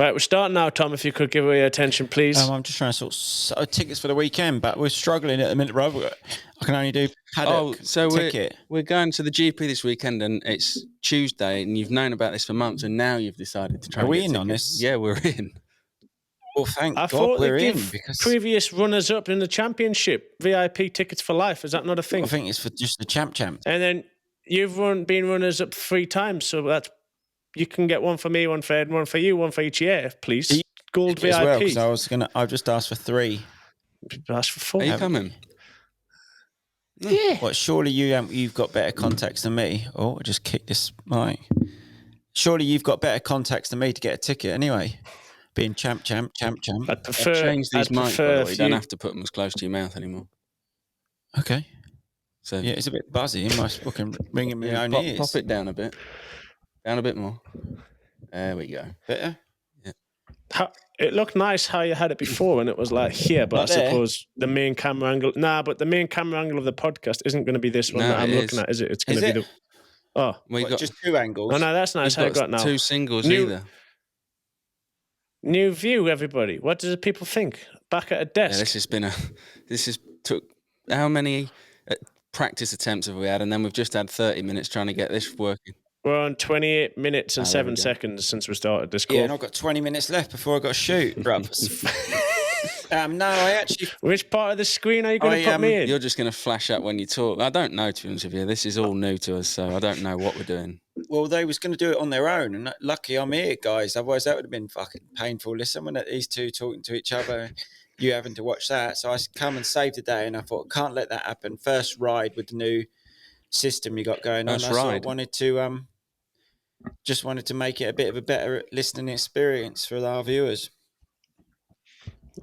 Right, we're starting now, Tom. If you could give away your attention, please. I'm just trying to sort tickets for the weekend, but we're struggling at the minute, Rob. I can only do paddock ticket. We're going to the GP this weekend, and it's Tuesday, and you've known about this for months, and now you've decided to try. Are and we get in tickets. on this? Yeah, we're in. Well, thank I God thought we're they in give because previous runners-up in the championship VIP tickets for life. Is that not a thing? I think it's for just the champ. And then you've been runners-up 3 times, so that's you can get one for me, one for Ed, one for you, one for each year, please. Gold VIP. As well, because I've just asked for 3. Ask for 4. Are you coming? Yeah. Well, surely you've got better contacts than me. Oh, I just kicked this mic. Surely you've got better contacts than me to get a ticket anyway. Being champ. I'd prefer. I've changed these mics, by the way. You don't have to put them as close to your mouth anymore. Okay. So yeah, it's a bit buzzy. Am I fucking ringing my own ears? Pop it down a bit. Down a bit more. There we go. Better? Yeah. It looked nice how you had it before when it was like here, but I suppose the main camera angle... but the main camera angle of the podcast isn't going to be this one that I'm looking at, is it? It's going to be the... Oh. Well, got just 2 angles. Oh, no, that's nice how you got now. 2 singles either. New view, everybody. What do the people think? Back at a desk. Yeah, took how many practice attempts have we had? And then we've just had 30 minutes trying to get this working. We're on 28 minutes and 7 seconds since we started this call. Yeah, and I've got 20 minutes left before I've got to shoot, bruv. No, I actually... Which part of the screen are you going to put me in? You're just going to flash up when you talk. I don't know, to be honest with you. This is all new to us, so I don't know what we're doing. Well, they was going to do it on their own, and lucky I'm here, guys. Otherwise, that would have been fucking painful. Listen, when these two talking to each other, you having to watch that. So I come and saved the day, and I thought, can't let that happen. First ride with the new system you got going on. First ride. I wanted to... just wanted to make it a bit of a better listening experience for our viewers.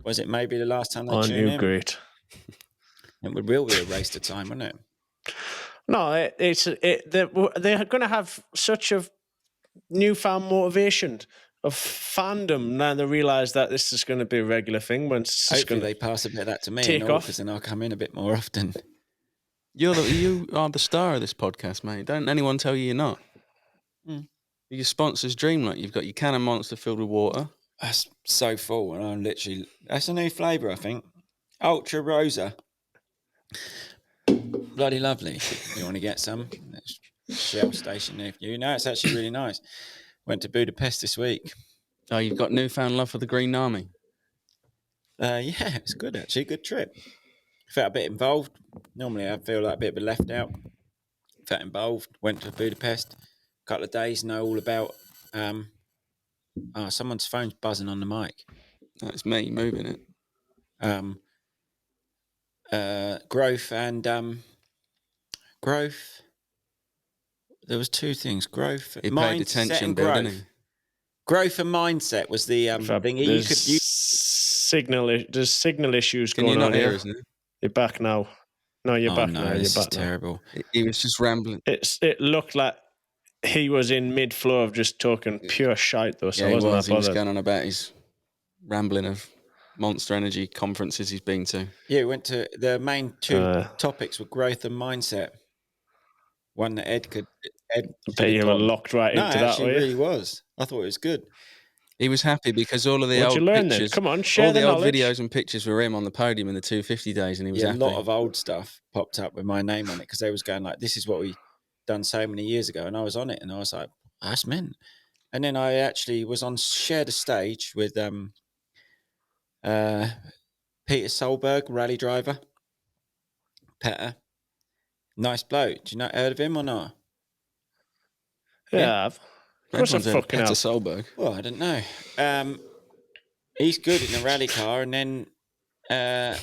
Was it maybe the last time they tuned in? Great. It would really be a waste of time, wouldn't it? No, they're going to have such a newfound motivation of fandom now they realise that this is going to be a regular thing. Hopefully they pass a bit of that to me take off, because then I'll come in a bit more often. You are the star of this podcast, mate. Don't anyone tell you you're not. Your sponsor's dream, like you've got your can of Monster filled with water. That's so full, and I'm literally... That's a new flavour, I think. Ultra Rosa. Bloody lovely. You want to get some? Shell station near you. No, it's actually really nice. Went to Budapest this week. Oh, you've got newfound love for the Green Army? Yeah, it's good, actually. Good trip. Felt a bit involved. Normally, I feel like a bit of a left out. Felt involved. Went to Budapest. Couple of days, know all about someone's phone's buzzing on the mic. That's me moving it. Growth and growth. There was 2 things: growth, he mindset, paid attention, and Bill, growth. didn't he? Growth and mindset was the thing. There's signal issues Can going you not on hear here. us now? You're back now. No, you're back now. This You're is back now. terrible. He was just rambling. It looked like he was in mid-flow of just talking pure shite, though, so I wasn't that He was bothered. going on about his rambling of Monster Energy conferences he's been to. Yeah, we went to the main 2 topics were growth and mindset. One that Ed Bet you were locked right into that, actually, were you? really was. I thought it was good. He was happy because all of the What'd old you learn pictures, then? Come on, share all the the old knowledge. videos and pictures were him on the podium in the 250 days, and he was happy. A lot of old stuff popped up with my name on it because they was going like, "This is what we done so many years ago," and I was on it, and I was like, "That's mint." And then I actually was shared a stage with Peter Solberg, rally driver, Peter, nice bloke. Do you know heard of him or not? Yeah, of course I fucking Peter have. Solberg. Well, I don't know. He's good in a rally car, and then the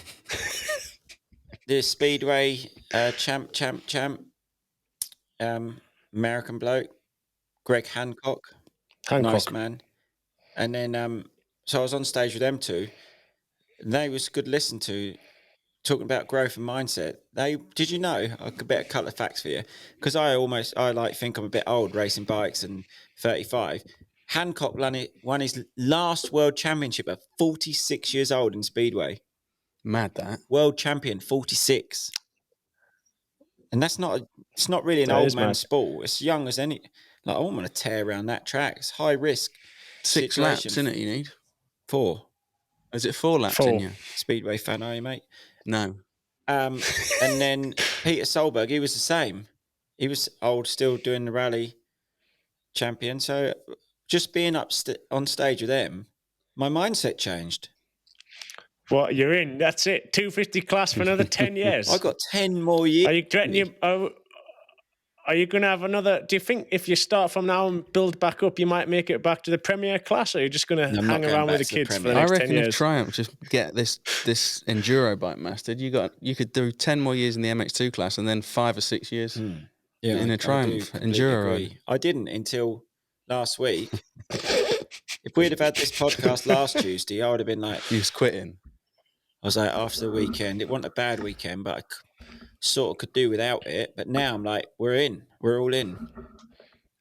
Speedway champ, American bloke, Greg Hancock, nice man. And then so I was on stage with them 2. And they was good to listen to, talking about growth and mindset. Did you know? I could bet a couple of facts for you because I think I'm a bit old racing bikes and 35. Hancock won his last world championship at 46 years old in Speedway. Mad that. World champion, 46. And it's not really an old man sport. It's young as any. Like, I wouldn't want to tear around that track. It's high risk. 6 laps, isn't it? You need 4. Is it 4 laps 4. in you? Speedway fan, are you, mate? No. And then Peter Solberg, he was the same. He was old, still doing the rally champion. So just being up on stage with them, my mindset changed. What, you're in? That's it. 250 class for another 10 years. I got 10 more years. Are you threatening Are you going to have another? Do you think if you start from now and build back up, you might make it back to the Premier class, or are you just going to hang around with the kids for the next 10 years? I reckon if Triumph just get this enduro bike mastered, you could do 10 more years in the MX2 class and then 5 or 6 years in a Triumph enduro. I didn't until last week. If we'd have had this podcast last Tuesday, I would have been like, "You was quitting." I was like, after the weekend, it wasn't a bad weekend, but I sort of could do without it. But now I'm like, we're all in,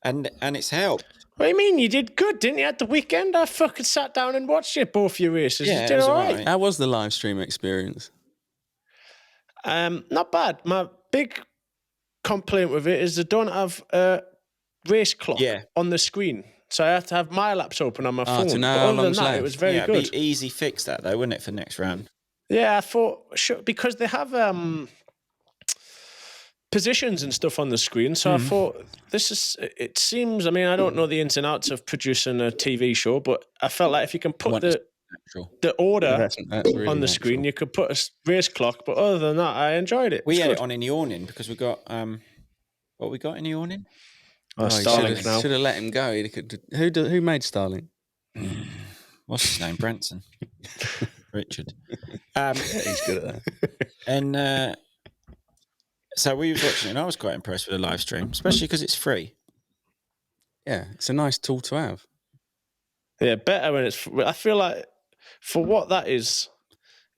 and it's helped. What do you mean? You did good, didn't you? At the weekend, I fucking sat down and watched you both your races. Yeah, you did all right. How was the live stream experience? Not bad. My big complaint with it is they don't have a race clock on the screen. So I have to have my laps open on my phone. To know but how other than long's that, left. it was very good. It'd be easy fix that though, wouldn't it, for next round? Yeah, I thought because they have positions and stuff on the screen. So I thought it seems, I mean, I don't know the ins and outs of producing a TV show, but I felt like if you can put the order that's really on the screen, you could put a race clock. But other than that, I enjoyed it. We had it on in the awning because we got, what we got in the awning? Starlink now. Should have let him go. Who made Starlink? What's his name? Branson. Richard. He's good at that. And so we was watching it, and I was quite impressed with the live stream, especially because it's free. Yeah, it's a nice tool to have. Yeah, better when it's. I feel like for what that is,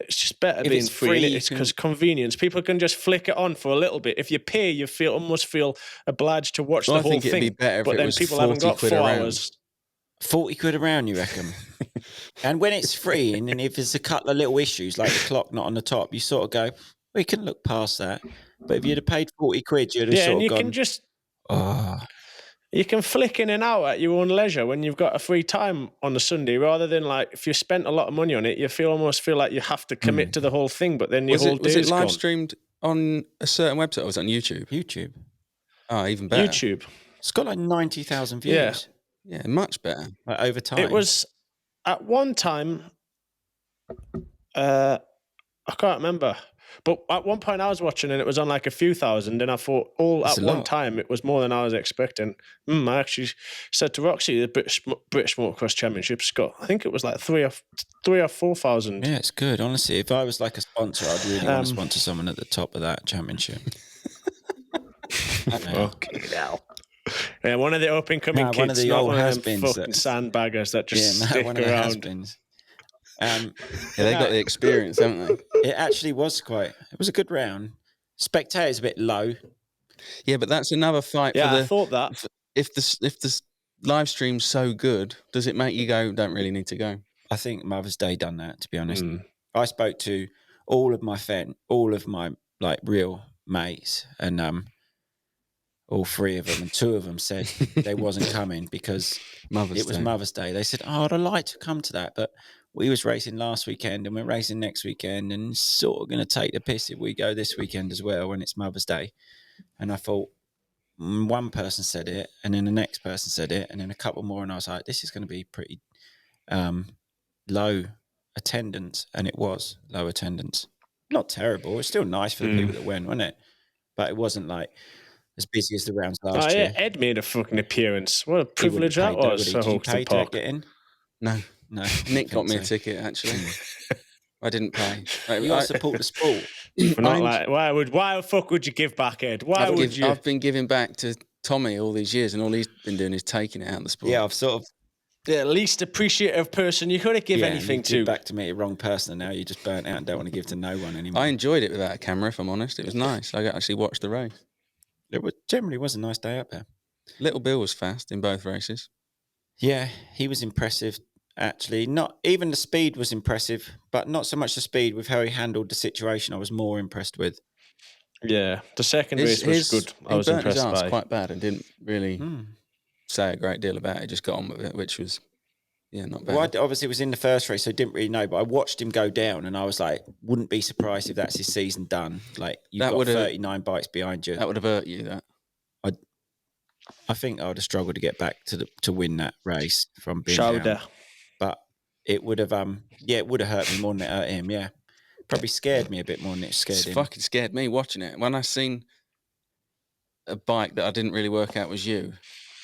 it's just better If being it's free. free, It's because convenience. People can just flick it on for a little bit. If you pay, you almost feel obliged to watch the whole thing. I think it'd be better if but it then was people 40 haven't got quid 4 around. hours. 40 quid around, you reckon? And when it's free, and then if there's a couple of little issues, like the clock not on the top, you sort of go, we can look past that. But if you'd have paid 40 quid, you'd have sort of gone, can just... You can flick in and out at your own leisure when you've got a free time on a Sunday, rather than like if you spent a lot of money on it, you almost feel like you have to commit to the whole thing, but then your whole day is Was it live gone. streamed on a certain website, or was it on YouTube? YouTube. Oh, even better. YouTube. It's got like 90,000 views. Yeah, much better. Like over time. It was at one time, I can't remember, but at one point I was watching and it was on like a few thousand, and I thought at one time it was more than I was expecting. I actually said to Roxy, the British Motocross Championships got, I think it was like 3,000 or 4,000. Yeah, it's good. Honestly, if I was like a sponsor, I'd really want to sponsor someone at the top of that championship. Okay, now. Yeah, one of the up-and-coming kids, one of the not old one of them has-beens fucking sandbaggers that just stick one of the around. has-beens. They got the experience, haven't they? It actually was it was a good round. Spectators a bit low. Yeah, but that's another fight. Yeah, I thought that. If the live stream's so good, does it make you go, don't really need to go? I think Mother's Day done that, to be honest. I spoke to all of my like real mates, and all 3 of them, and 2 of them said they wasn't coming because it was Mother's Day. They said, I'd like to come to that, but we was racing last weekend and we're racing next weekend, and it's sort of going to take the piss if we go this weekend as well when it's Mother's Day. And I thought, one person said it, and then the next person said it, and then a couple more, and I was like, this is going to be pretty low attendance, and it was low attendance. Not terrible. It's still nice for the people that went, wasn't it? But it wasn't like as busy as the rounds last year. Ed made a fucking appearance. What a privilege that was for Hoxton Park. Get in? No. Nick got me a ticket, actually. I didn't pay. You got to support the sport. Why the fuck would you give back, Ed? I've been giving back to Tommy all these years, and all he's been doing is taking it out of the sport. Yeah, I've sort of the least appreciative person you could have given anything to. Back to me, a wrong person, and now you just burnt out and don't want to give to no one anymore. I enjoyed it without a camera, if I'm honest. It was nice. I actually watched the race. It generally was a nice day up there. Little Bill was fast in both races. Yeah, he was impressive, actually. Not even the speed was impressive, but not so much the speed. With how he handled the situation, I was more impressed with. Yeah, the second race was good. I was impressed by. Quite bad and didn't really say a great deal about it. Just got on with it, which was not bad. Well, obviously, it was in the first race, so I didn't really know. But I watched him go down, and I was like, wouldn't be surprised if that's his season done. Like, you've got 39 bikes behind you. That would have hurt you, that. I think I would have struggled to get back to win that race from being down. But it would have, it would have hurt me more than it hurt him, yeah. Probably scared me a bit more than it scared him. Fucking scared me watching it. When I seen a bike that I didn't really work out was you,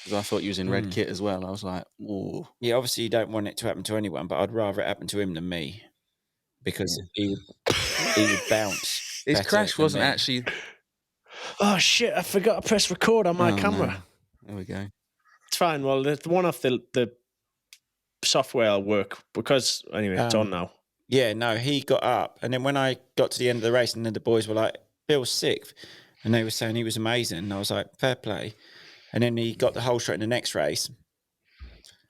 because I thought you was in red kit as well. I was like, ooh. Yeah, obviously you don't want it to happen to anyone, but I'd rather it happen to him than me, because he would bounce. His crash wasn't actually... Oh, shit, I forgot to press record on my camera. No. There we go. It's fine. Well, the one off the software will work, because, anyway, it's on now. Yeah, no, he got up, and then when I got to the end of the race, and then the boys were like, Bill's sixth, and they were saying he was amazing, and I was like, fair play. And then he got the whole shot in the next race.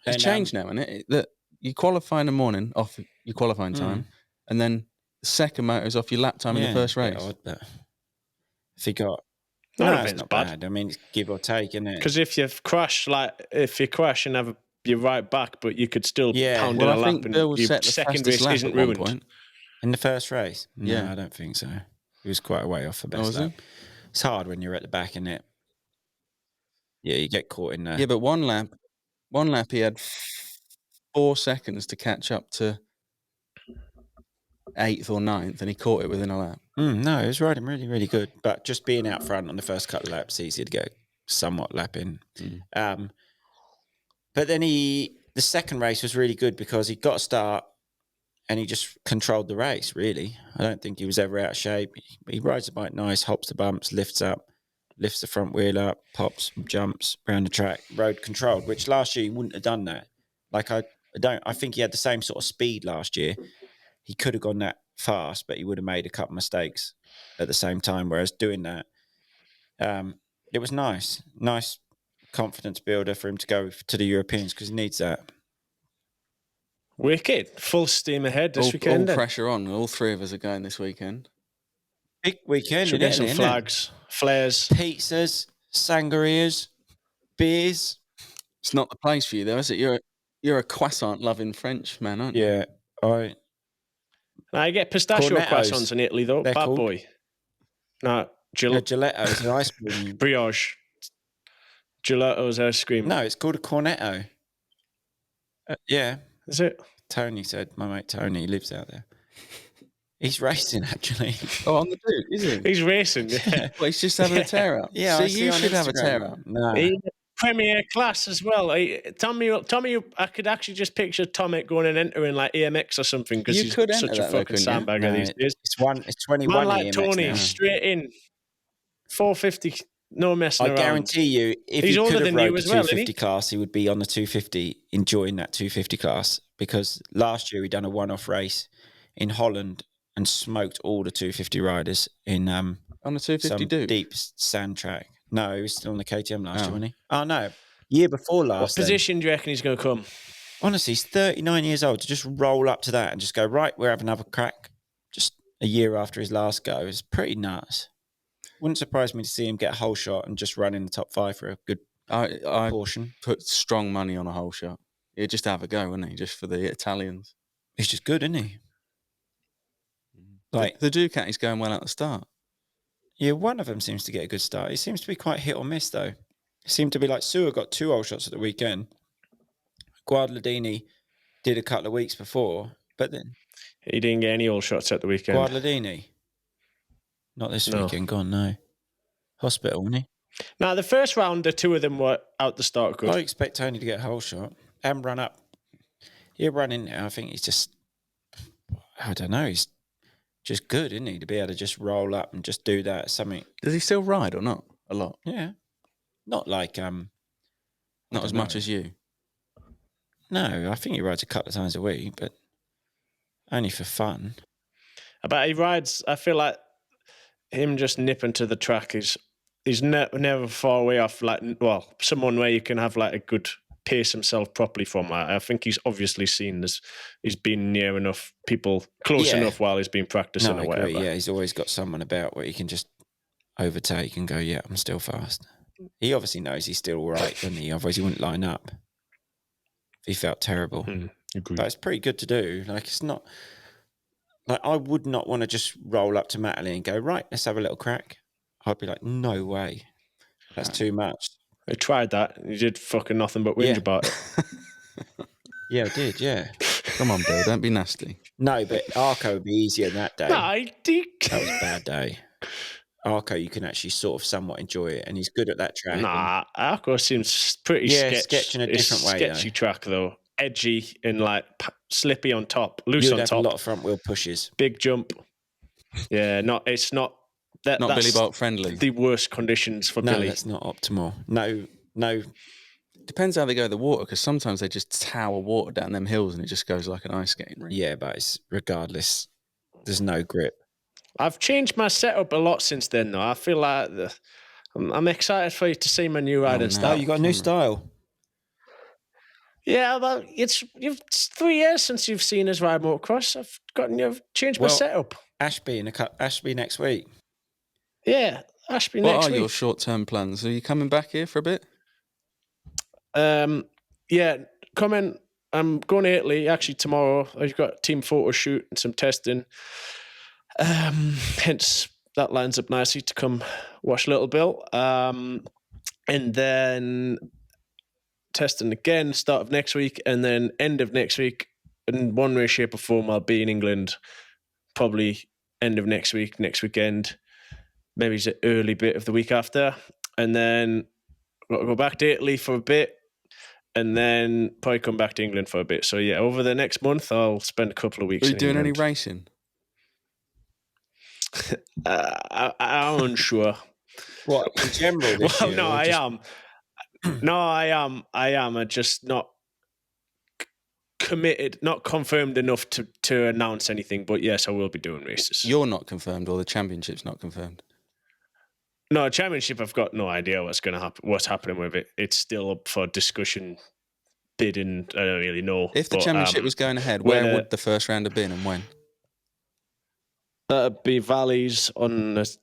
It's changed now, isn't it? That you qualify in the morning off your qualifying time, and then the second motor is off your lap time in the first race. Odd, but if he got... No, it's not bad. I mean, it's give or take, isn't it? Because if you crash and have you're right back, but you could still pound in a lap, and your second race isn't ruined. In the first race? No, I don't think so. He was quite a way off the best lap. It's hard when you're at the back, isn't it? Yeah, you get caught in there. Yeah, but one lap he had 4 seconds to catch up to 8th or 9th, and he caught it within a lap. No, he was riding really, really good. But just being out front on the first couple of laps, easy to get somewhat lapping. But then the second race was really good because he got a start and he just controlled the race, really. I don't think he was ever out of shape. He rides the bike nice, hops the bumps, lifts up, lifts the front wheel up, pops, jumps around the track, road controlled, which last year he wouldn't have done that. Like, I think he had the same sort of speed last year. He could have gone that fast, but he would have made a couple of mistakes at the same time. Whereas doing that, it was nice confidence builder for him to go to the Europeans, because he needs that. Wicked. Full steam ahead this weekend. All pressure on. All three of us are going this weekend. Big weekend. Should get some flags, flares, pizzas, sangrias, beers. It's not the place for you, though, is it? You're a croissant-loving French man, aren't you? Yeah. Now, you get pistachio croissants in Italy, though. Bad boy. No, gelato is ice cream. Brioche. Gelato's ice cream. No, it's called a cornetto. Yeah. Is it? Tony said, my mate Tony lives out there. He's racing, actually. Oh, on the Duke, is he? He's racing, yeah. Well, he's just having a tear out. Yeah, so you should have a tear out. No. Premier class as well. Tommy, I could actually just picture Tomek going and entering like EMX or something, because he's such a fucking sandbagger these days. It's 21 Man like EMX Tony, now. Straight in. 450, no messing around. I guarantee you, if he's he older could have than you rode the as well, 250 class, he would be on the 250, enjoying that 250 class. Because last year he done a one-off race in Holland and smoked all the 250 riders in on the 250 some deep sand track. No, he was still on the KTM last year, wasn't he? Oh, no. Year before last. What position do you reckon he's going to come? Honestly, he's 39 years old. To just roll up to that and just go, right, we're having another crack just a year after his last go is pretty nuts. Wouldn't surprise me to see him get a whole shot and just run in the top 5 for a good portion. Put strong money on a whole shot. He'd just have a go, wouldn't he? Just for the Italians. He's just good, isn't he? Like the Ducati's going well at the start. Yeah, one of them seems to get a good start. He seems to be quite hit or miss, though. It seemed to be like Searle got 2 whole shots at the weekend. Guadagnini did a couple of weeks before, but then he didn't get any all shots at the weekend. Guadagnini, not this weekend. Gone, no. Hospital, wasn't he? Now, the first round, the 2 of them were out the start good. I expect Tony to get a whole shot and run up. He'll run in there. I think he's just, I don't know, he's just good, isn't he? To be able to just roll up and just do that. Something. Does he still ride or not? A lot? Yeah. Not like, not as much as you. No, I think he rides a couple of times a week, but only for fun. But he rides, I feel like him just nipping to the track he's never far away off, like, well, someone where you can have like a good pace himself properly from. I think he's obviously seen as he's been near enough people, close enough while he's been practicing or whatever. Yeah, he's always got someone about where he can just overtake and go, yeah, I'm still fast. He obviously knows he's still all right, doesn't he? Otherwise he wouldn't line up. He felt terrible. Agreed. But it's pretty good to do. Like, it's not... Like, I would not want to just roll up to Matley and go, right, let's have a little crack. I'd be like, no way. That's too much. I tried that. You did fucking nothing but whinge about it. Yeah, I did, yeah. Come on, Bill, don't be nasty. No, but Arco would be easier that day. No, I did. That was a bad day. Arco, you can actually sort of somewhat enjoy it, and he's good at that track. Nah, Arco seems pretty sketch in a different way. Sketchy track though, edgy and like slippy on top, loose You'd on have top. A lot of front wheel pushes, big jump. Yeah, it's not that. Not Billy Bolt friendly. The worst conditions for Billy. No, that's not optimal. No. Depends how they go with the water, because sometimes they just tower water down them hills and it just goes like an ice skating rink. Yeah, but it's regardless, there's no grip. I've changed my setup a lot since then, though. I feel like I'm excited for you to see my new ride and style. Oh, you got a new style? Yeah, well, it's 3 years since you've seen us ride motocross. I've changed my setup. Ashby next week. Yeah, Ashby next week. What are your short-term plans? Are you coming back here for a bit? Yeah, coming. I'm going to Italy actually tomorrow. I've got a team photo shoot and some testing. Hence, that lines up nicely to come watch Little Bill. And then testing again, start of next week, and then end of next week. In one way, shape, or form, I'll be in England. Probably end of next week, next weekend. Maybe it's an early bit of the week after. And then I'll go back to Italy for a bit. And then probably come back to England for a bit. So yeah, over the next month, I'll spend a couple of weeks. Are you doing any racing? I'm unsure. What, in general this year? No, I am. No, I am. I'm just not committed, not confirmed enough to announce anything. But yes, I will be doing races. You're not confirmed, or the championship's not confirmed? No, championship, I've got no idea what's going to happen. What's happening with it? It's still up for discussion, bidding. I don't really know. If the championship was going ahead, where would the first round have been and when? That'd be Valleys on the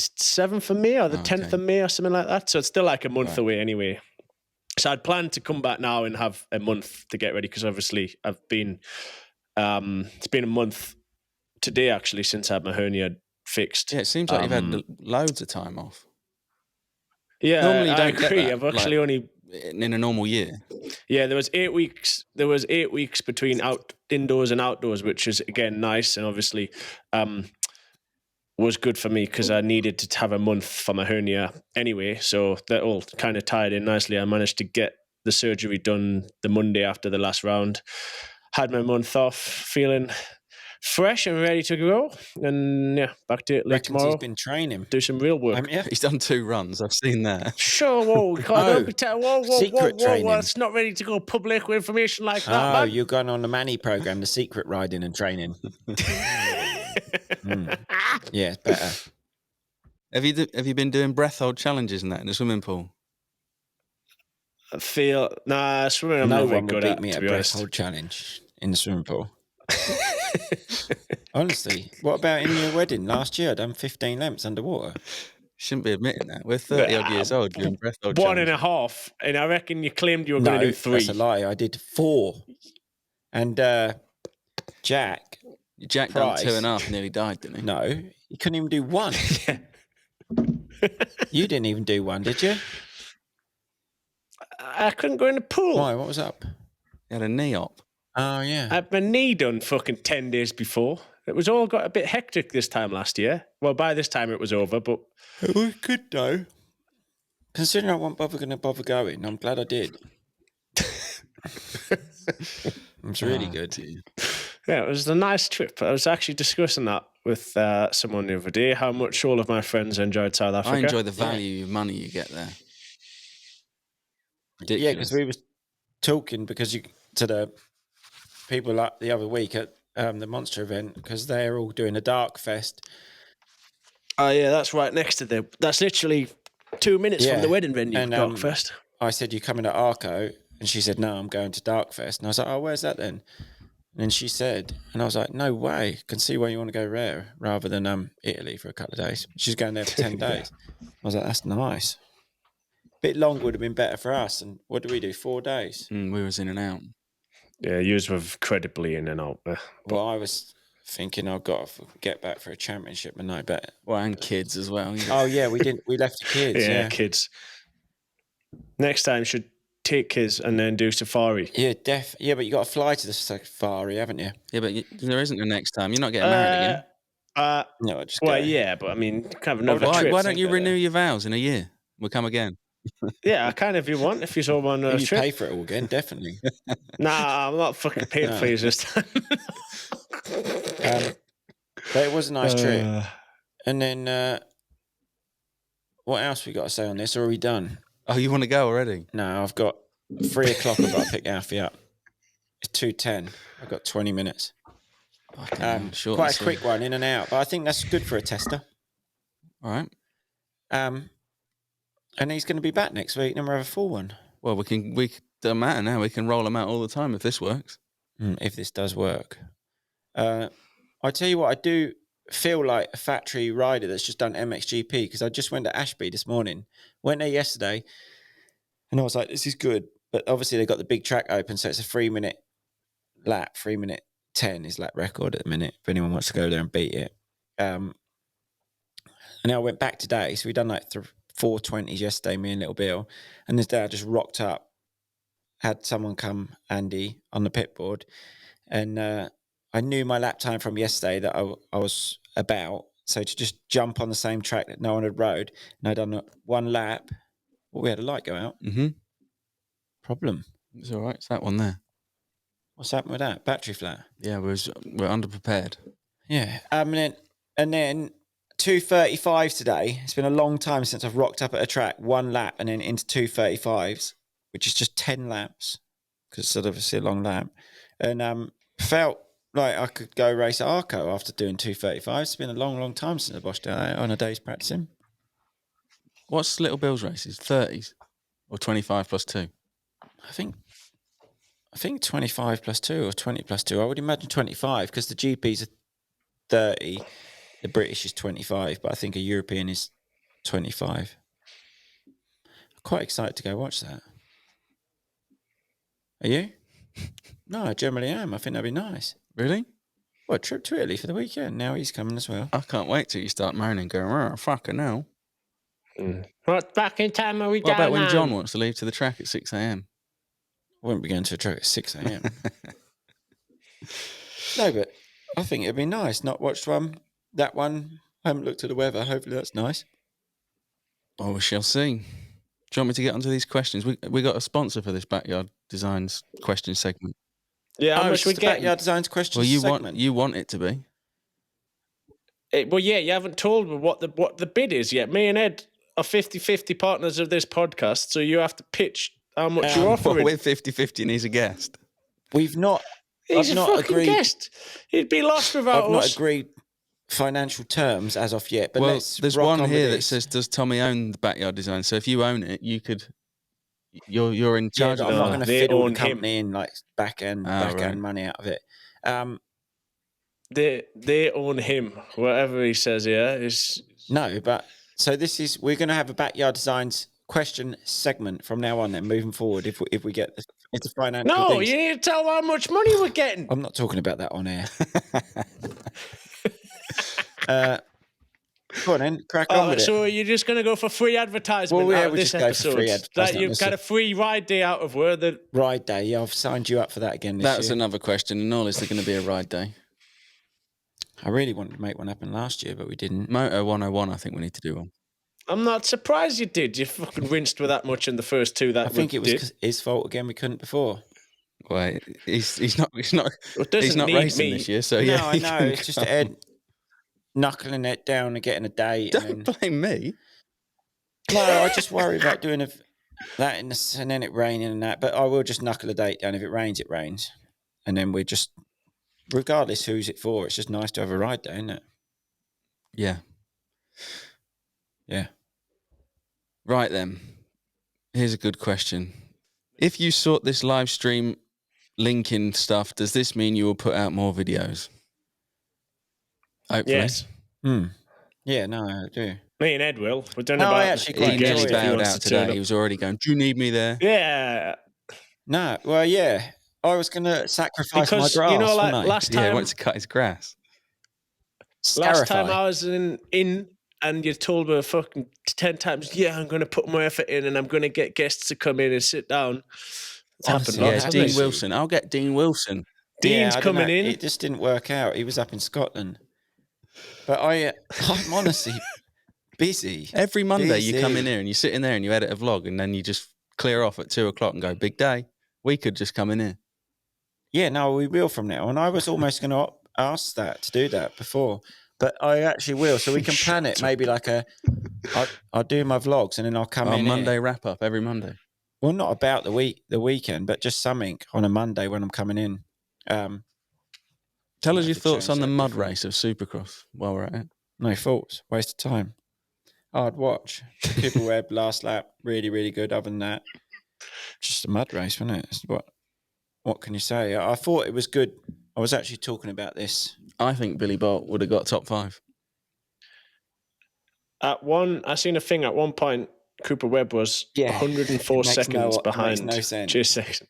7th of May or the 10th of May or something like that. So it's still like a month away anyway. So I'd planned to come back now and have a month to get ready, because obviously I've been. It's been a month today actually since I had my hernia fixed. Yeah, it seems like you've had loads of time off. Yeah, normally you don't agree. I've actually only in a normal year. Yeah, there was 8 weeks. There was 8 weeks between indoors and outdoors, which is again nice, and obviously was good for me because I needed to have a month for my hernia anyway. So that all kind of tied in nicely. I managed to get the surgery done the Monday after the last round. Had my month off, feeling fresh and ready to go, and yeah, back to Italy tomorrow. He's been training. Do some real work. He's done 2 runs. I've seen that. Sure, whoa, secret training. It's not ready to go public with information like that. Oh, man. you're going on the Manny program, the secret riding and training. Yeah, it's better. Have you been doing breath hold challenges and that in the swimming pool? Swimming. I'm no not very one good would at. beat me To at be breath honest, hold challenge in the swimming pool. Honestly, what about in your wedding last year? I done 15 laps underwater. Shouldn't be admitting that. We're 30-odd years old doing breath hold challenge. 1.5, and I reckon you claimed you were going to do 3. That's a lie. I did 4. And Jack done 2.5, nearly died, didn't he? No, he couldn't even do 1. Yeah. You didn't even do 1, did you? I couldn't go in the pool. Why? What was up? He had a knee op. Oh, yeah. I had my knee done fucking 10 days before. It was all got a bit hectic this time last year. Well, by this time it was over, but... It was good, though. Considering I wasn't going to bother going, I'm glad I did. It's really good. Yeah, it was a nice trip. I was actually discussing that with someone the other day, how much all of my friends enjoyed South Africa. I enjoy the value of money you get there. Ridiculous. Yeah, because we were talking to the people like the other week at the Monster event, because they're all doing a Dark Fest. Oh, yeah, that's right next to that's literally 2 minutes from the wedding venue, and, Dark Fest. I said, you coming to Arco? And she said, no, I'm going to Dark Fest. And I was like, oh, where's that then? And she said, and I was like, no way. Can see why you want to go there rather than Italy for a couple of days. She's going there for 10 days. I was like, that's nice. Bit longer would have been better for us. And what did we do? 4 days? We was in and out. Yeah, yous were incredibly in and out. Well, I was thinking I've got to get back for a championship, and I bet. Well, and kids as well. Oh yeah, we didn't. We left the kids. Yeah, kids. Next time should take kids and then do safari. Yeah, Yeah, but you got to fly to the safari, haven't you? Yeah, but there isn't a next time. You're not getting married again. No, I just well, go. yeah, but I mean, have another trip. Why don't you renew your vows in a year? We'll come again. Yeah, I can if you want. If you all want a you trip, pay for it all again, definitely. Nah, I'm not fucking paying for you this time. But it was a nice trip. And then, what else we got to say on this? Or are we done? Oh, you want to go already? No, I've got 3 o'clock. I've got to pick Alfie up. It's 2:10. I've got 20 minutes. Quite a quick one, in and out. But I think that's good for a tester. All right. And he's going to be back next week, and we'll have a full one. Well, doesn't matter now. We can roll them out all the time if this works. If this does work. I tell you what, I do feel like a factory rider that's just done MXGP, because I just went to Ashby this morning. Went there yesterday, and I was like, this is good. But obviously they got the big track open, so it's a 3-minute lap. 3:10 is lap record at the minute, if anyone wants to go there and beat it. And then I went back today, so we done like 4:20s yesterday, me and little Bill. And this day I just rocked up, had someone come, Andy, on the pit board. And I knew my lap time from yesterday that I was about. So to just jump on the same track that no one had rode, and I'd done 1 lap. Well, we had a light go out. Mm-hmm. Problem. It's all right. It's that one there. What's happened with that? Battery flat? Yeah, we're underprepared. Yeah. And then 2:35 today. It's been a long time since I've rocked up at a track, 1 lap and then into 2:35s, which is just 10 laps, because it's obviously a long lap. And felt like I could go race at Arco after doing 2:35. It's been a long, long time since I've watched out on a day's practicing. What's Little Bill's races? 30s or 25 plus 2? I think 25 plus 2 or 20 plus 2. I would imagine 25, because the GPs are 30. The British is 25, but I think a European is 25. I'm quite excited to go watch that. Are you? No, I generally am. I think that'd be nice. Really? Well, trip to Italy for the weekend. Now he's coming as well. I can't wait till you start moaning, going, oh, fucking hell. What fucking time are we What down about when on? John wants to leave to the track at 6 a.m? I wouldn't be going to a track at 6 a.m. No, but I think it'd be nice. Not watched that one. I haven't looked at the weather. Hopefully that's nice. Oh, we shall see. Do you want me to get onto these questions? We got a sponsor for this Backyard Designs question segment. Yeah, how much we get? Backyard Designs question Well, segment. you want it to be. Well, yeah, you haven't told me what the bid is yet. Me and Ed are 50-50 partners of this podcast, so you have to pitch how much you're offering. Well, we're 50-50 and he's a guest. We've not. He's I've a not fucking agreed. guest. He'd be lost without I've us. not agreed financial terms as of yet. But well, let's there's rock one on here with that this. says, "Does Tommy own the Backyard Design?" So if you own it, you could. You're in charge Yeah, of I'm it. not going to They fiddle own the company in like back end money out of it. They own him. Whatever he says here is No, but so we're going to have a Backyard Designs question segment from now on. Then moving forward, if we get into financial. no. things. You need to tell how much money we're getting. I'm not talking about that on air. Go on then, crack on with it. So you're just going to go for free advertisement out of this just go for episode? free Like advertisement. you've got a free ride day out of where the Ride day. Yeah, I've signed you up for that again this That's year. another question. And all is there going to be a ride day? I really wanted to make one happen last year, but we didn't. Moto 101, I think we need to do one. I'm not surprised you did. You fucking rinsed with that much in the first two. I think it was his fault again. We couldn't before. Well, he's not It he's doesn't not need racing me. this year. So No, yeah, I know. It's just Ed knuckling it down and getting a date. Don't blame me. No, I just worry about doing that and then it raining and that. But I will just knuckle a date down. If it rains, it rains. And then we're just, regardless who's it for, it's just nice to have a ride day, isn't it? Yeah. Yeah. Right then. Here's a good question. If you sort this live stream linking stuff, does this mean you will put out more videos? Hopefully. Yes. Yeah, no, I do. Me and Ed will. We don't No, know about I actually quite He nearly enjoy it. bailed wants out to turn today. up. He was already going, do you need me there? Yeah. No, well, yeah. I was going to sacrifice my grass, you know, like last time, he wants to cut his grass. Last time I was in, and you told me fucking 10 times, yeah, I'm going to put more effort in, and I'm going to get guests to come in and sit down. It's happened lots. Yeah, Dean Wilson. I'll get Dean Wilson. Dean's coming in. It just didn't work out. He was up in Scotland. But I'm honestly busy. Every Monday you come in here and you sit in there and you edit a vlog, and then you just clear off at 2:00 and go, big day. We could just come in here. Yeah, no, we will from now on. I was almost going to ask to do that before, but I actually will. So we can plan it maybe like I'll do my vlogs and then I'll come in Monday wrap up every Monday. Well, not about the weekend, but just something on a Monday when I'm coming in. Tell us your thoughts on the mud race of Supercross while we're at it. No thoughts. Waste of time. I'd watch. Cooper Webb last lap, really, really good. Other than that, just a mud race, wasn't it? What can you say? I thought it was good. I was actually talking about this. I think Billy Bolt would have got top 5. I seen a thing at one point. Cooper Webb was 104 seconds behind. No sense. J6.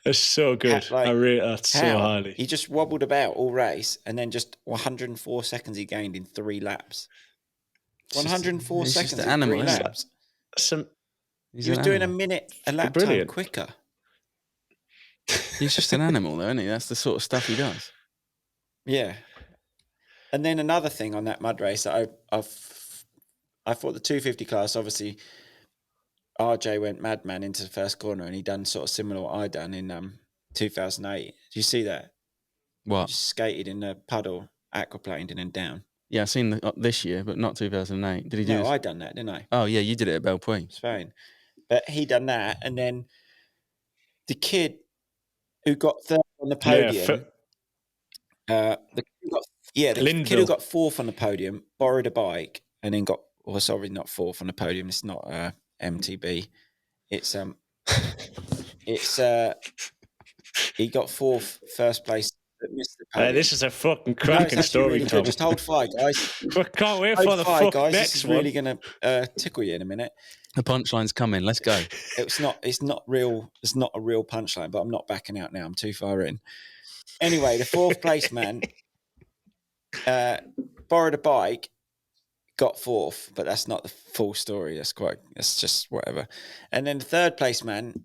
It's so good. I rate that so highly. He just wobbled about all race, and then just 104 seconds he gained in 3 laps. 104 seconds in 3 laps. He was doing a lap time quicker. He's just an animal, though, isn't he? That's the sort of stuff he does. Yeah. And then another thing on that mud race, I thought the 250 class, obviously, RJ went madman into the first corner, and he done sort of similar to what I done in 2008. Did you see that? What? He just skated in the puddle, aquaplaned, and then down. Yeah, I've seen this year, but not 2008. Did he do? No, I done that, didn't I? Oh yeah, you did it at Belpuy. Spain. But he done that, and then the kid who got third on the podium, the kid who got fourth on the podium borrowed a bike and then got. Well, sorry, not fourth on the podium. It's not MTB. It's he got first place. Missed the podium. This is a fucking cracking story. Really Tom. Just hold fire, guys. We can't wait for the fuck guys. Next this is one. really going to tickle you in a minute. The punchline's coming. Let's go. It's not real. It's not a real punchline, but I'm not backing out now. I'm too far in. Anyway, the 4th place man borrowed a bike, got 4th, but that's not the full story. That's just whatever. And then the 3rd place man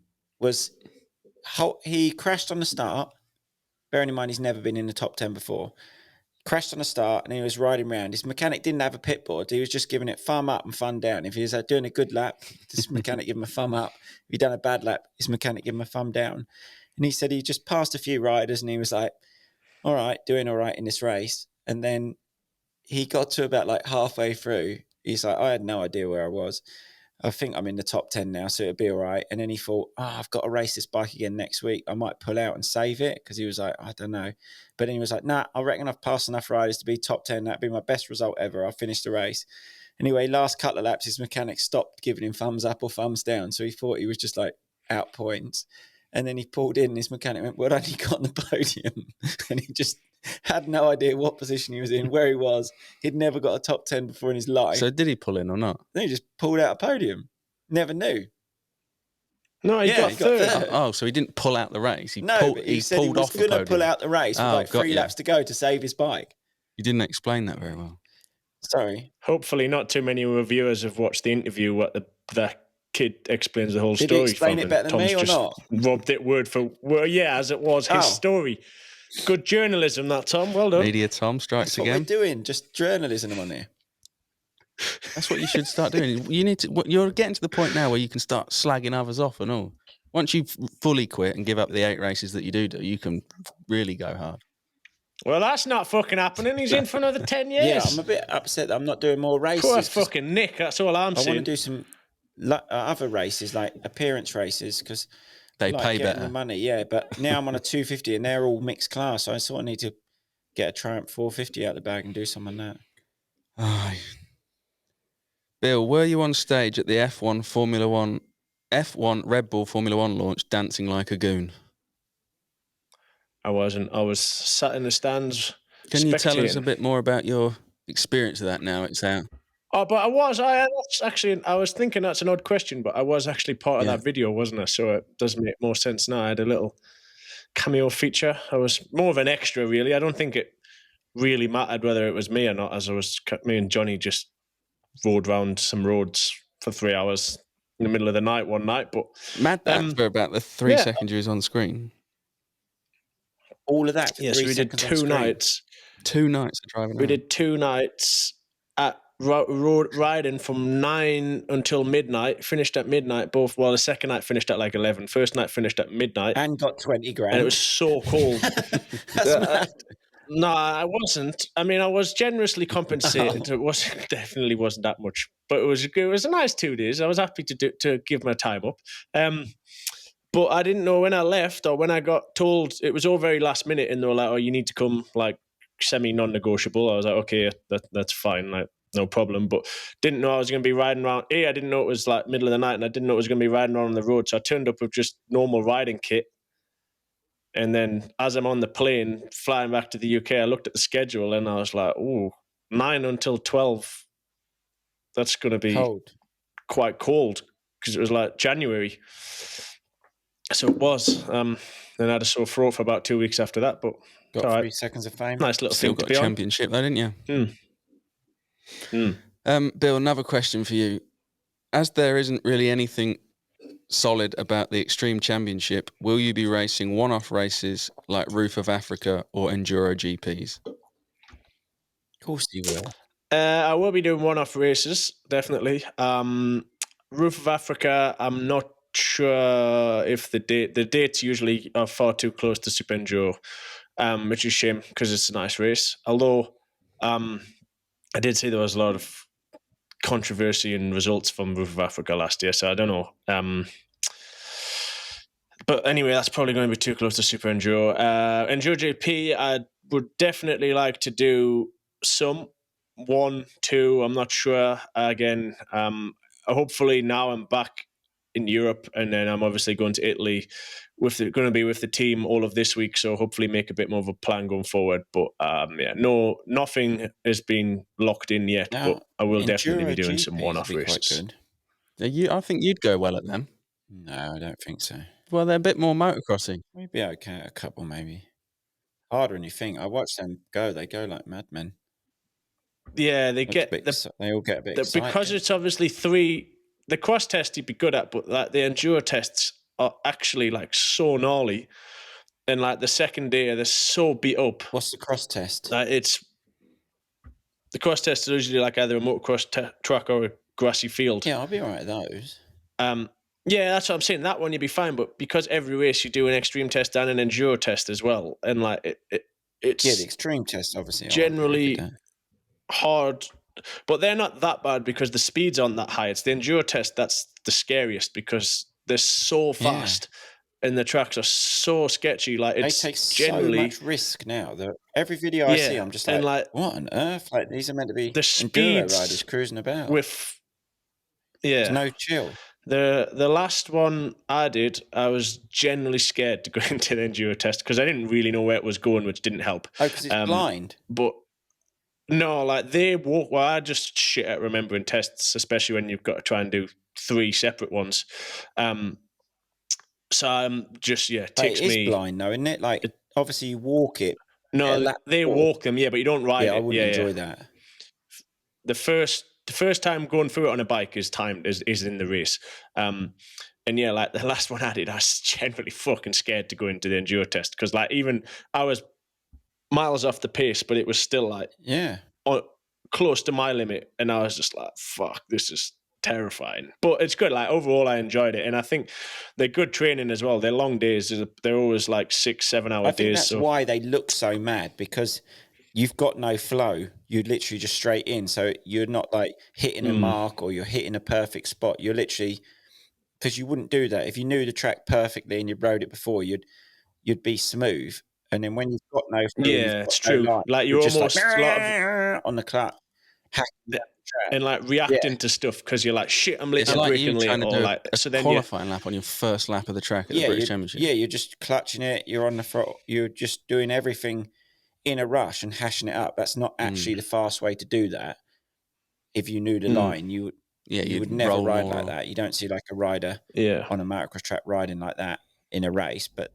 he crashed on the start. Bearing in mind he's never been in the top 10 before. Crashed on the start and he was riding around. His mechanic didn't have a pit board. He was just giving it thumb up and thumb down. If he was doing a good lap, his mechanic gave him a thumb up. If he'd done a bad lap, his mechanic gave him a thumb down. And he said he just passed a few riders and he was like, all right, doing all right in this race. And then he got to about like halfway through. He's like, I had no idea where I was. I think I'm in the top 10 now, so it'll be all right. And then he thought, I've got to race this bike again next week. I might pull out and save it because he was like, I don't know. But then he was like, nah, I reckon I've passed enough riders to be top 10. That'd be my best result ever. I'll finish the race. Anyway, last couple of laps, his mechanic stopped giving him thumbs up or thumbs down. So he thought he was just like out points. And then he pulled in and his mechanic went, well done, he got on the podium. And he just had no idea what position he was in, where he was. He'd never got a top 10 before in his life. So did he pull in or not? Then he just pulled out a podium. Never knew. No, he got third. Oh, so he didn't pull out the race. He said pulled he was going to pull out the race with like 3 laps to go to save his bike. You didn't explain that very well. Sorry. Hopefully not too many reviewers have watched the interview what the kid explains the whole story. Did he explain it better than me or not? Robbed it word for word. Yeah, as it was his story. Good journalism, that, Tom. Well done. Media Tom strikes again. That's what we're doing. Just journalism on here. That's what you should start doing. You need to. You're getting to the point now where you can start slagging others off and all. Once you fully quit and give up the 8 races that you do, you can really go hard. Well, that's not fucking happening. He's in for another 10 years. Yeah, I'm a bit upset that I'm not doing more races. Poor fucking Nick. That's all I'm saying. I want to do some other races, like appearance races, because they pay better. The money, yeah. But now I'm on a 250 and they're all mixed class. So I sort of need to get a Triumph 450 out of the bag and do something like that. Bill, were you on stage at the F1 Red Bull Formula 1 launch dancing like a goon? I wasn't. I was sat in the stands. Can you tell us a bit more about your experience of that now it's out? Oh, but I was thinking that's an odd question, but I was actually part of that video, wasn't I? So it does make more sense now. I had a little cameo feature. I was more of an extra, really. I don't think it really mattered whether it was me or not, as me and Johnny just rode round some roads for 3 hours in the middle of the night one night. But Mad that for about the 3 seconds you was on screen. All of that for 3 so we did seconds 2 nights. 2 nights of driving around. We did 2 nights at riding from 9 until midnight, finished at midnight both. Well, the second night finished at like 11. First night finished at midnight. And got 20 grand. And it was so cold. That's mad. No, I wasn't. I mean, I was generously compensated. It definitely wasn't that much. But it was a nice 2 days. I was happy to give my time up. But I didn't know when I left or when I got told. It was all very last minute, and they were like, "Oh, you need to come," like semi non-negotiable. I was like, "Okay, that's fine, like no problem." But didn't know I was going to be riding around. I didn't know it was like middle of the night, and I didn't know it was going to be riding around on the road. So I turned up with just normal riding kit. And then as I'm on the plane flying back to the UK, I looked at the schedule and I was like, "Ooh, 9 until 12. That's going to be quite cold," because it was like January. So it was. Then I had a sore throat for about 2 weeks after that, but got 3 seconds of fame. Nice little Still thing got to be a championship though, didn't you? Bill, another question for you. As there isn't really anything solid about the Extreme Championship, will you be racing one-off races like Roof of Africa or Enduro GPs? Of course you will. I will be doing one-off races, definitely. Roof of Africa, I'm not sure if the dates usually are far too close to Super Enduro, which is a shame because it's a nice race. Although I did see there was a lot of controversy and results from Roof of Africa last year, so I don't know. But anyway, that's probably going to be too close to Super Enduro. Enduro GP, I would definitely like to do some 1, 2. I'm not sure. Again, hopefully now I'm back in Europe, and then I'm obviously going to Italy. Going to be with the team all of this week, so hopefully make a bit more of a plan going forward. But nothing has been locked in yet. Now, but I will definitely be doing GPs some one-off races. I think you'd go well at them. No, I don't think so. Well, they're a bit more motocrossy. We'd be okay at a couple, maybe. Harder than you think. I watch them go. They go like madmen. Yeah, they all get a bit excited. Because it's obviously 3. The cross test you'd be good at, but like the enduro tests are actually like so gnarly, and like the second day they're so beat up. What's the cross test? The cross test is usually like either a motocross track or a grassy field. Yeah, I'll be all right at those. Yeah, that's what I'm saying. That one you'd be fine, but because every race you do an extreme test and an enduro test as well, and like it's the extreme test obviously generally hard. But they're not that bad because the speeds aren't that high. It's the enduro test that's the scariest because they're so fast and the tracks are so sketchy. Like they take so much risk now. Every video I see, I'm just like, what on earth? Like these are meant to be the enduro riders cruising about there's no chill. The last one I did, I was genuinely scared to go into the enduro test because I didn't really know where it was going, which didn't help. Oh, because it's blind. But no, like they walk. Well, I just shit at remembering tests, especially when you've got to try and do 3 separate ones. So I'm just takes it is me blind, though, isn't it? Like obviously you walk it. No, they walk them, but you don't ride it. I wouldn't enjoy that. The first time going through it on a bike is timed is in the race. And like the last one I did, I was generally fucking scared to go into the enduro test because like even I was miles off the pace, but it was still like close to my limit, and I was just like, "Fuck, this is terrifying." But it's good. Like overall, I enjoyed it, and I think they're good training as well. They're long days. They're always like 6-7 hour days. I think that's why they look so mad because you've got no flow. You're literally just straight in, so you're not like hitting a mark or you're hitting a perfect spot. You're literally because you wouldn't do that if you knew the track perfectly and you rode it before. You'd be smooth. And then when you've got no flow, it's true. Like you're almost like, on the clutch, and like reacting to stuff because you're like, shit, I'm literally breaking late, or like so then qualifying lap on your first lap of the track at the British Championship. Yeah, you're just clutching it. You're on the throttle. You're just doing everything in a rush and hashing it up. That's not actually the fast way to do that. if you knew the line, you would never ride like that. You don't see like a rider on a motocross track riding like that in a race. But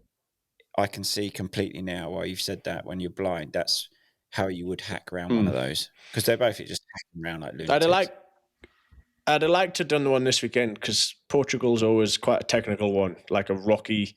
I can see completely now why you've said that. When you're blind, that's how you would hack around one of those, because they're both just hacking around like lunatics. I'd have liked to have done the one this weekend, because Portugal's always quite a technical one, like a rocky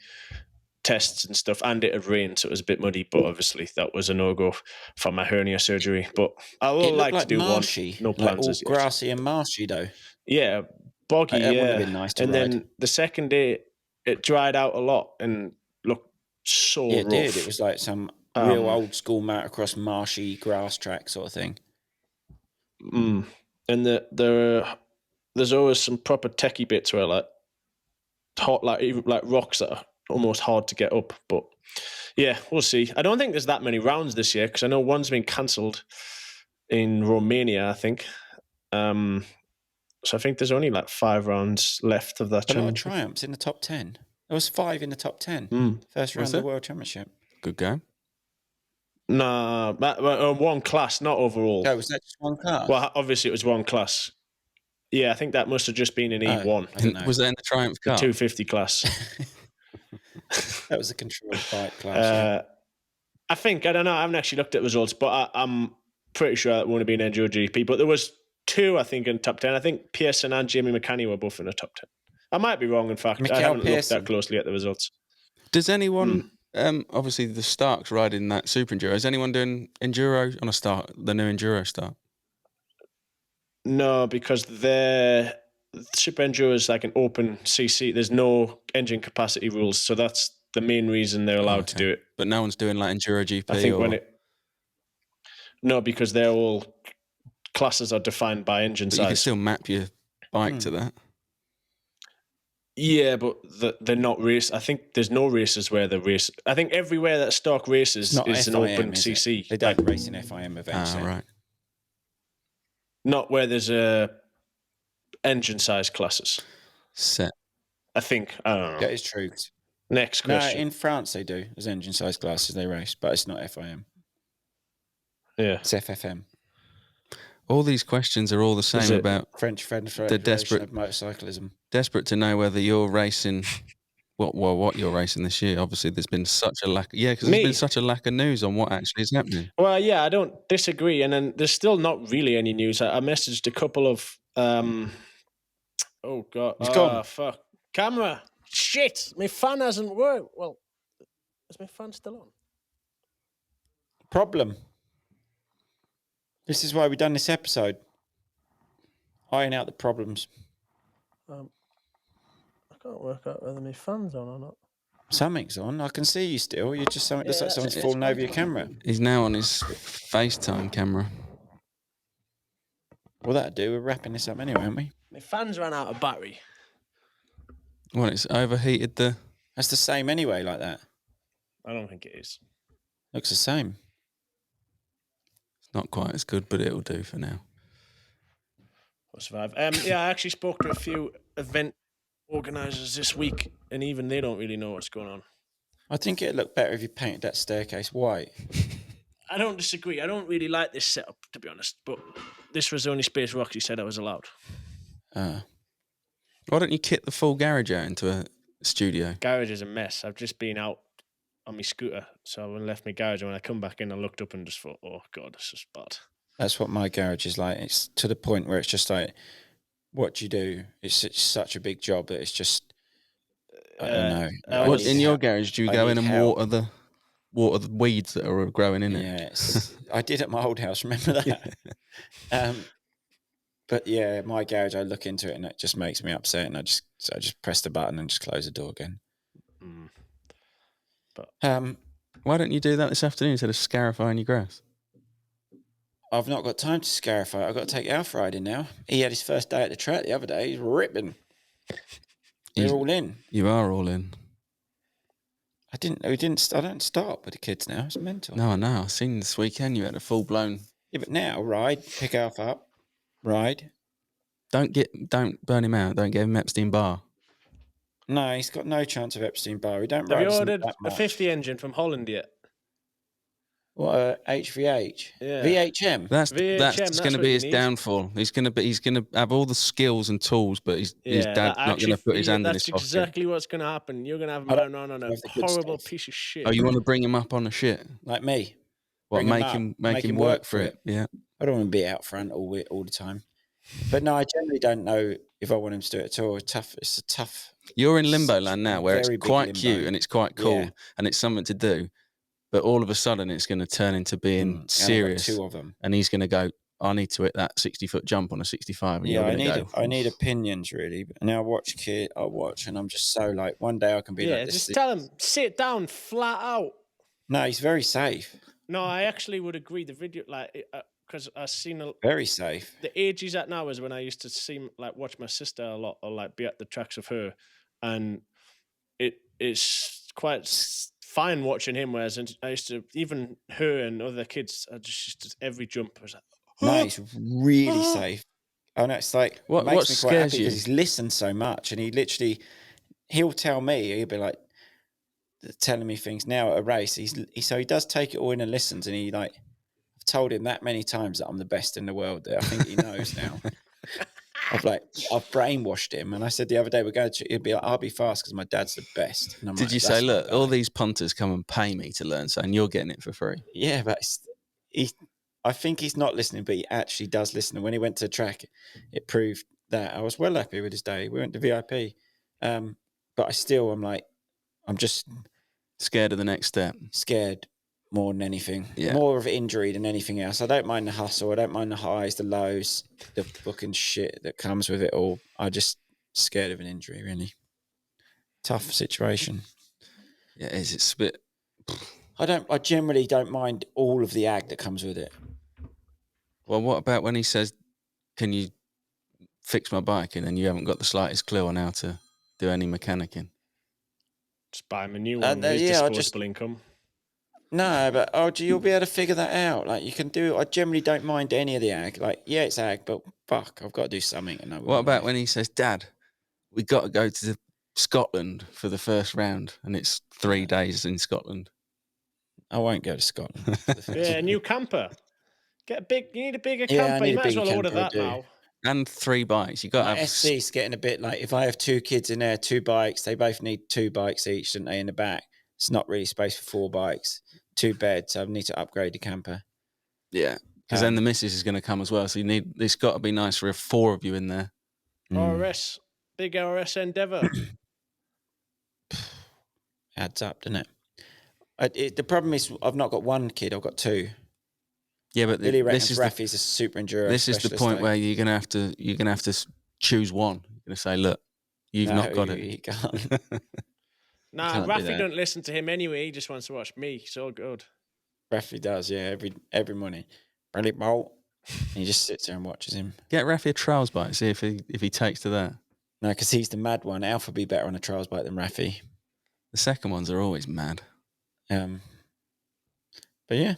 tests and stuff, and it had rained, so it was a bit muddy. But obviously, that was a no-go for my hernia surgery. But I would like to do marshy, one. No plans all as yet. Grassy and marshy though. Yeah, boggy. That wouldn't have been nice to ride. Then the second day, it dried out a lot and looked so rough. It did. It was like some real old school motocross marshy grass track sort of thing. And there's always some proper techie bits where like rocks that are almost hard to get up. But yeah, we'll see. I don't think there's that many rounds this year, because I know one's been cancelled in Romania, I think. So I think there's only like 5 rounds left of that championship. A lot of triumphs in the top 10. There was 5 in the top 10. First round of the World Championship. Good game. Nah, one class, not overall. Oh, was that just one class? Well, obviously it was one class. Yeah, I think that must have just been an E1. Was that in the Triumph car? The 250 class. That was a controlled bike class. I think, I don't know, I haven't actually looked at results, but I'm pretty sure that won't have been Enduro GP. But there was 2, I think, in the top 10. I think Pearson and Jamie McCanny were both in the top 10. I might be wrong, in fact. I haven't looked that closely at the results. Does anyone, obviously the Starks riding that Super Enduro, is anyone doing Enduro on the new Enduro start? No, because the Super Enduro is like an open CC. There's no engine capacity rules, so that's the main reason they're allowed to do it. But no one's doing like Enduro GP. I think no, because they're all classes are defined by engine size. You can still map your bike to that. Yeah, but they're not race. I think there's no races where the race. I think everywhere that stock races is an open CC. They don't race in FIM events. Right. Not where there's a engine size classes. Set. I think. I don't know. That is true. Next question. No, in France they do. There's engine size classes they race, but it's not FIM. Yeah. It's FFM. All these questions are all the same about French Federation of Motorcyclism. Desperate to know whether you're racing, what you're racing this year. Obviously, there's been such a lack. Yeah, because there's been such a lack of news on what actually is happening. Well, yeah, I don't disagree. And then there's still not really any news. I messaged a couple of. Oh God! It's gone. Fuck! Camera. Shit! My fan hasn't worked. Well, is my fan still on? Problem. This is why we've done this episode. Iron out the problems. I can't work out whether my fan's on or not. Something's on. I can see you still. You're just something. Looks like someone's fallen over your camera. He's now on his FaceTime camera. Well, that'll do. We're wrapping this up anyway, aren't we? My fan's ran out of battery. Well, it's overheated the... That's the same anyway, like that. I don't think it is. Looks the same. It's not quite as good, but it'll do for now. We'll survive. Yeah, I actually spoke to a few event organisers this week, and even they don't really know what's going on. I think it'd look better if you painted that staircase white. I don't disagree. I don't really like this setup, to be honest, but this was the only space Roxy said I was allowed. Why don't you kit the full garage out into a studio? Garage is a mess. I've just been out on my scooter, so I left my garage, and when I come back in, I looked up and just thought, oh God, this is bad. That's what my garage is like. It's to the point where it's just like, what do you do? It's such a big job that it's just, I don't know. What, in your garage, do you go in and water the weeds that are growing in it? Yes, I did at my old house. Remember that? But yeah, my garage, I look into it and it just makes me upset, and I just press the button and just close the door again. But why don't you do that this afternoon instead of scarifying your grass? I've not got time to scarify. I've got to take Alf riding now. He had his first day at the track the other day. He's ripping. They're all in. You are all in. I don't start with the kids now. It's mental. No, I know. I've seen this weekend you had a full blown. Yeah, but now pick Alf up, ride. Don't burn him out. Don't give him Epstein Barr. No, he's got no chance of Epstein Barr. We don't. Have you ordered a 50 engine from Holland yet? What HVH? Yeah. VHM. That's VHM, going to be his downfall. He's going to have all the skills and tools, but his dad's not going to put his hand in his pocket. That's exactly what's going to happen. You're going to have him on a horrible piece of shit. Oh, you want to bring him up on a shit like me? What? Make him work for it. Yeah. I don't want to be out front all the time. But no, I generally don't know if I want him to do it at all. It's a tough. You're in limbo land now, where it's quite cute and it's quite cool and it's something to do. But all of a sudden, it's going to turn into being serious. Two of them, and he's going to go. I need to hit that 60-foot jump on a 65. And I need opinions really. And now I watch, and I'm just so like. One day I can be like this. Just tell him sit down flat out. No, he's very safe. No, I actually would agree. The video, because I've seen very safe. The age he's at now is when I used to watch my sister a lot, or be at the tracks of her, and it's quite fine watching him. Whereas I used to, even her and other kids, I just every jump was like, no, he's really safe. Oh no, it's like what makes me quite happy you? Because he's listened so much, and he'll tell me, he'll be like telling me things now at a race. So he does take it all in and listens, and I've told him that many times that I'm the best in the world. That I think he knows now. I've brainwashed him, and I said the other day he'd be like, I'll be fast because my dad's the best. And Did you say, look, all these punters come and pay me to learn, and you're getting it for free? Yeah, but I think he's not listening, but he actually does listen. And when he went to the track, it proved that. I was well happy with his day. We went to VIP, but I'm just scared of the next step. Scared more than anything. Yeah. More of injury than anything else. I don't mind the hustle. I don't mind the highs, the lows, the fucking shit that comes with it all. I'm just scared of an injury, really. Tough situation. Yeah, it's a bit. I generally don't mind all of the ag that comes with it. Well, what about when he says, can you fix my bike? And then you haven't got the slightest clue on how to do any mechanicking. Just buy him a new one. Disposable income. No, but you'll be able to figure that out. Like you can do. I generally don't mind any of the ag. Like, yeah, it's ag, but fuck, I've got to do something. What about when he says, "Dad, we got to go to Scotland for the first round, and it's 3 days in Scotland." I won't go to Scotland. A new camper. You need a bigger camper. You might as well order that now. And 3 bikes. You got to have. SC's getting a bit like if I have 2 kids in there, 2 bikes. They both need 2 bikes each, don't they? In the back, it's not really space for 4 bikes. 2 beds. So I need to upgrade the camper. Yeah, because then the missus is going to come as well. So it's got to be nice for 4 of you in there. RS, big RS Endeavour. Adds up, doesn't it? The problem is I've not got 1 kid. I've got 2. Yeah, but Billy reckons Rafi's a super enduro. This is the point where you're gonna have to choose one. You're gonna say, look, you've not got it. You can't. Nah, Rafi don't listen to him anyway. He just wants to watch me. It's all good. Rafi does, yeah. Every morning, Bradley Bolt. He just sits there and watches him. Get Rafi a trials bike. See if he takes to that. No, because he's the mad one. Alpha be better on a trials bike than Rafi. The second ones are always mad. But yeah,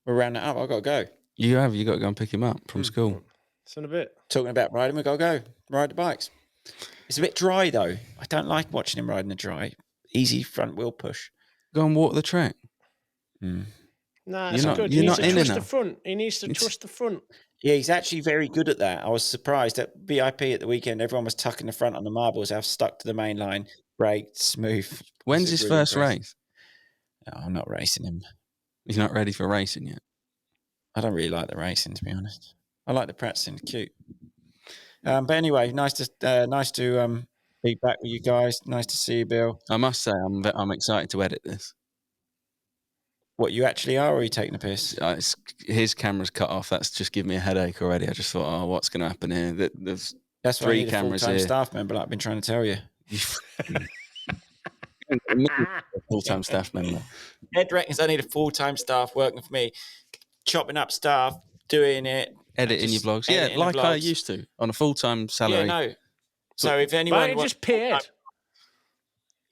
we'll round it up. I've got to go. You got to go and pick him up from school. It's in a bit. Talking about riding, we've got to go. Ride the bikes. It's a bit dry, though. I don't like watching him riding the dry. Easy front wheel push. Go and walk the track. Nah, it's good. He needs to trust the front. He needs to trust the front. Yeah, he's actually very good at that. I was surprised at VIP at the weekend. Everyone was tucking the front on the marbles. I've stuck to the main line. Braked, smooth. When's his first race? No, I'm not racing him. He's not ready for racing yet. I don't really like the racing, to be honest. I like the practicing. Cute. But anyway, nice to be back with you guys. Nice to see you, Bill. I must say, I'm excited to edit this. What, you actually are, or are you taking a piss? His camera's cut off. That's just given me a headache already. I just thought, oh, what's going to happen here? There's That's 3 why I need cameras a full-time here. staff member, like I've been trying to tell you. Full-time staff member. Ed reckons I need a full-time staff working for me, chopping up staff, doing it. Editing your vlogs. Yeah, like I used to, on a full-time salary. Yeah, no. So if anyone just pay Ed.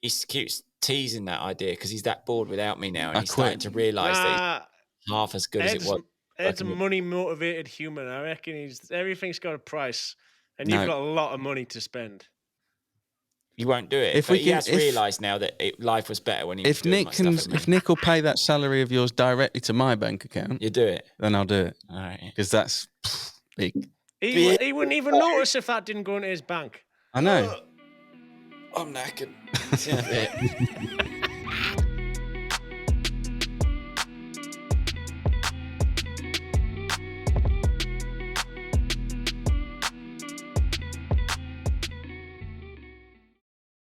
He keeps teasing that idea because he's that bored without me now, and he's starting to realise that he's half as good as it was. Ed's a money-motivated human. I reckon everything's got a price, and you've got a lot of money to spend. You won't do it. He has realised now that life was better when he was doing my stuff. If Nick will pay that salary of yours directly to my bank account, you do it. Then I'll do it. All right. Because that's big. He wouldn't even notice if that didn't go into his bank. I know. I'm knackered. See you in a bit.